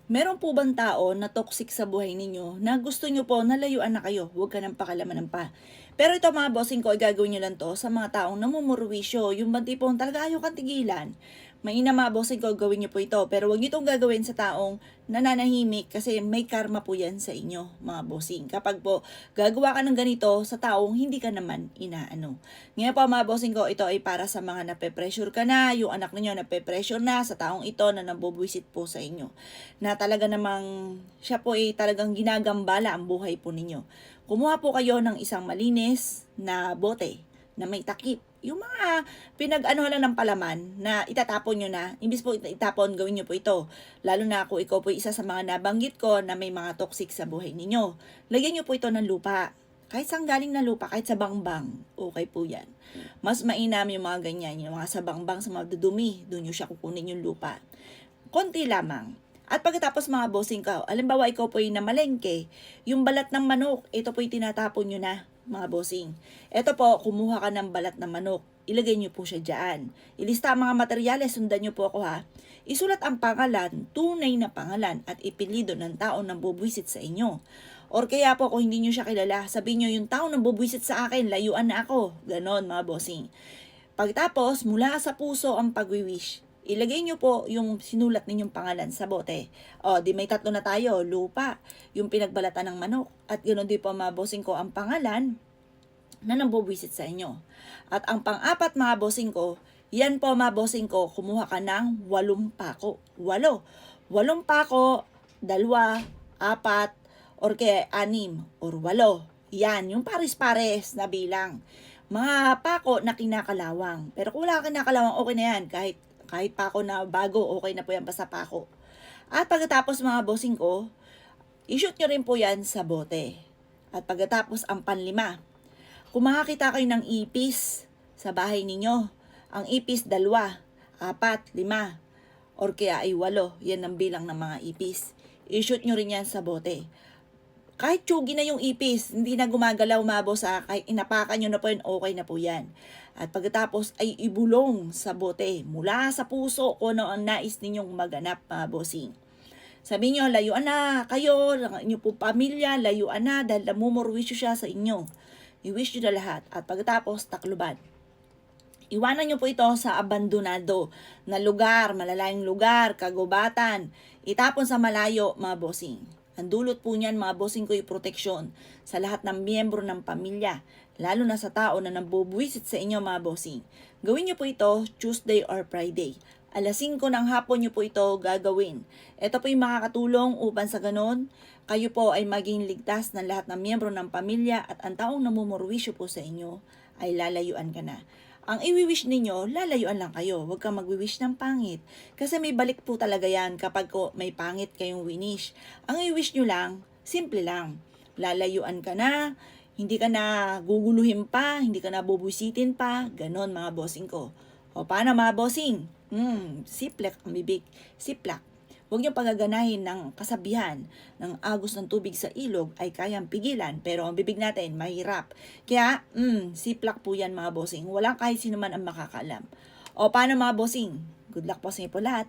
Meron po bang tao na toxic sa buhay ninyo na gusto nyo po na layuan na kayo? Huwag ka nang pakilamanan pa. Pero ito mga bossing ko, ay gagawin nyo lang to sa mga taong namumurwisyo. Yung bang tipong talaga ayaw kang tigilan. Mainam mga bossing ko, gawin nyo po ito. Pero huwag nyo itong gagawin sa taong nananahimik kasi may karma po yan sa inyo mga bossing. Kapag po gagawa ka ng ganito sa taong hindi ka naman inaano. Ngayon po mga bossing ko, ito ay para sa mga nape-pressure ka na, yung anak ninyo nape-pressure na sa taong ito na nabubwisit po sa inyo. Na talaga namang siya po ay talagang ginagambala ang buhay po ninyo. Kumuha po kayo ng isang malinis na bote na may takip. Yung mga pinag-ano lang ng palaman na itatapon nyo na, imbis po itapon, gawin nyo po ito. Lalo na kung ikaw po isa sa mga nabanggit ko na may mga toxic sa buhay ninyo. Lagyan nyo po ito ng lupa. Kahit saan galing na lupa, kahit sa bangbang, okay po yan. Mas mainam yung mga ganyan, yung mga sa bangbang, sa mga dudumi, doon nyo siya kukunin yung lupa. Konti lamang. At pagkatapos mga bossing ka, alimbawa ikaw po ay namalengke, yung balat ng manok, ito po ay tinatapon nyo na mga bossing. Ito po, kumuha ka ng balat ng manok, ilagay nyo po siya dyan. Ilista ang mga materyales, sundan nyo po ako ha. Isulat ang pangalan, tunay na pangalan at ipilido ng tao na bubwisit sa inyo. Or kaya po kung hindi nyo siya kilala, sabihin nyo yung tao na bubwisit sa akin, layuan na ako. Ganon mga bossing. Pagtapos, mula sa puso ang pagwiwish. Ilagay nyo po yung sinulat ninyong pangalan sa bote. O, di may tatlo na tayo. Lupa, yung pinagbalatan ng manok. At ganoon din po mga bossing ko ang pangalan na nambubwisit sa inyo. At ang pang-apat mga bossing ko, yan po mga bossing ko, kumuha ka ng 8 pako. 8. 8 pako, 2, 4, or kaya 6, or 8. Yan, yung pares-pares na bilang. Mga pako na kinakalawang. Pero kung wala kinakalawang, okay na yan. Kahit pako na bago, okay na po yan basta pako. At pagkatapos mga bossing ko, i-shoot nyo rin po yan sa bote. At pagkatapos ang panlima, kung makakita kayo ng ipis sa bahay ninyo, ang ipis 2, 4, 5, or kaya ay 8, yan ang bilang ng mga ipis. I-shoot nyo rin yan sa bote. Kahit tsugi na yung ipis, hindi na gumagalaw mabos kahit inapakan nyo na po yun, okay na po yan. At pagkatapos ay ibulong sa bote mula sa puso kung ano ang nais ninyong maganap mga bossing. Sabi nyo, layuan na kayo, ang inyong po pamilya, layuan na dahil namumurwisyo siya sa inyo. I-wish nyo na lahat. At pagkatapos, takluban. Iwanan nyo po ito sa abandonado na lugar, malalayong lugar, kagubatan. Itapon sa malayo mga bossing. Ang dulot po niyan mga bossing ko yung proteksyon sa lahat ng miyembro ng pamilya, lalo na sa tao na nambubwisit sa inyo mga bossing. Gawin niyo po ito Tuesday or Friday. Alas 5 ng hapon niyo po ito gagawin. Ito po yung makakatulong upang sa ganon, kayo po ay maging ligtas ng lahat ng miyembro ng pamilya at ang taong namumurwisyo po sa inyo ay lalayuan ka na. Ang i-wish ninyo, lalayuan lang kayo. Huwag kang mag-wish ng pangit. Kasi may balik po talaga yan kapag may pangit kayong winish. Ang i-wish nyo lang, simple lang. Lalayuan ka na, hindi ka na guguluhin pa, hindi ka na bubwisitin pa. Ganon mga bossing ko. O paano mga bossing? Siplak ang bibig. Siplak. Huwag niyong pagaganahin ng kasabihan ng agos ng tubig sa ilog ay kayang pigilan, pero ang bibig natin mahirap. Kaya, siplak po yan mga bossing. Walang kahit sino man ang makakaalam. O paano mga bossing? Good luck po sa inyo po lahat.